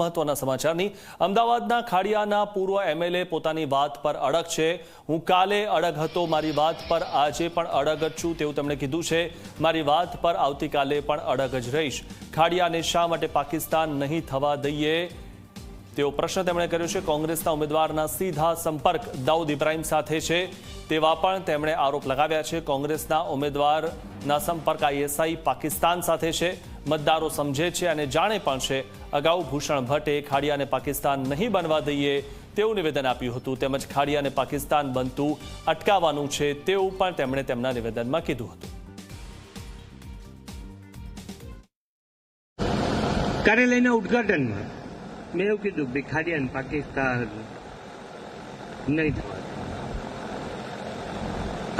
મહત્વના સમાચારની અમદાવાદના ખાડિયાના પૂર્વ એમએલએ પોતાની વાત પર અડગ છે। હું કાલે અડગ હતો, મારી વાત પર આજે પણ અડગ જ છું તેવું તેમણે કીધું છે। મારી વાત પર આવતીકાલે પણ અડગ જ રહીશ। ખાડિયાને શા માટે પાકિસ્તાન નહીં થવા દઈએ તેવો પ્રશ્ન તેમણે કર્યો છે। કોંગ્રેસના ઉમેદવારના સીધા સંપર્ક દાઉદ ઇબ્રાહિમ સાથે છે તેવા પણ તેમણે આરોપ લગાવ્યા છે। કોંગ્રેસના ઉમેદવારના સંપર્ક આઈએસઆઈ પાકિસ્તાન સાથે છે, મતદારો સમજે છે અને જાણે પણ છે। અગાઉ ભૂષણ ભટ્ટે ખાડિયાને પાકિસ્તાન નહીં બનવા દઈએ તેવું નિવેદન આપ્યું હતું, તેમજ ખાડિયાને પાકિસ્તાન બનતું અટકાવવાનું છે તેવું પણ તેમણે તેમના નિવેદનમાં કીધું હતું। કાર્યાલયના ઉદઘાટનમાં મેં એવું કીધું કે ખાડિયાને પાકિસ્તાન નહીં થવા,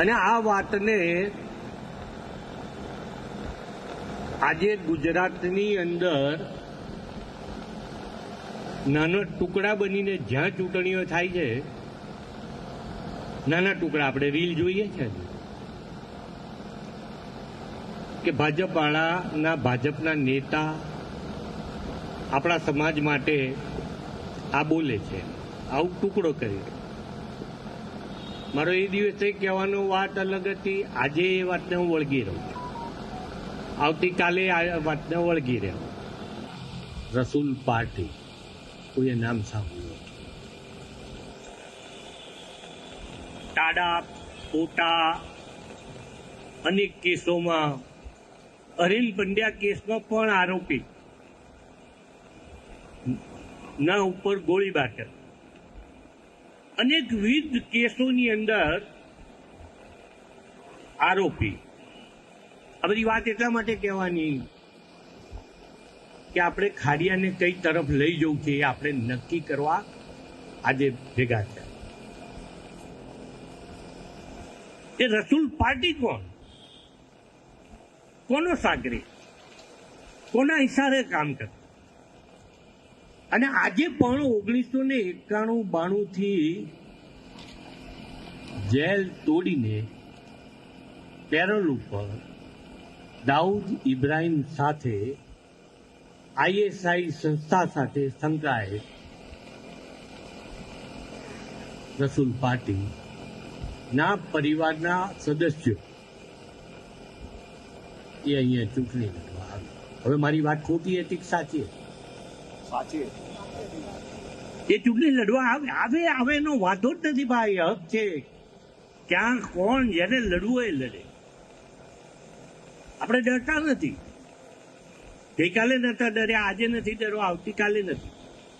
અને આ વાતને આજે ગુજરાતની અંદર નાનો ટુકડા બનીને જ્યાં ચૂંટણીઓ થાય છે, નાના ટુકડા આપણે રીલ જોઈએ છે કે ભાજપના નેતા આપણા સમાજ માટે આ બોલે છે, આવું ટુકડો કરી। મારો એ દિવસે કહેવાનો વાત અલગ હતી, આજે એ વાતને હું વળગી રહું છું, આવતીકાલે આ વાતને વળગી રહ્યો। રસૂલ પાર્ટી કોઈએ નામ સાંભળ્યું? ટાડા પોટા અનેક કેસોમાં, અરિલ પંડ્યા કેસમાં પણ આરોપી ના ઉપર ગોળીબાર કર્યો, અનેકવિધ કેસોની અંદર આરોપી। આ બધી વાત એટલા માટે કહેવાની કે આપણે ખાડિયાને કઈ તરફ લઈ જવું છે એ આપણે નક્કી કરવા આજે ભેગા થયા। એ રસૂલ પાર્ટી કોણ, કોનો સાગરી, કોના ઈશારે કામ કરે? અને આજે પણ 1991-92 થી જેલ તોડીને પેરોલ ઉપર દાઉદ ઇબ્રાહિમ સાથે આઈએસઆઈ સંસ્થા સાથે સંકળાયેલ રસૂલ પાર્ટી ના પરિવારના સદસ્યો એ અહીંયા ચૂંટણી લડવા આવે। હવે મારી વાત ખોટી હતી કે સાચી? સાચી। એ ચૂંટણી લડવા આવે એનો વાંધો જ નથી ભાઈ, હક છે। ક્યાં કોણ જેને લડવું એ લડે, આપણે ડરતા નથી। ગઈકાલે નતા ડર્યા, આજે નથી ડરવા, આવતીકાલે નથી।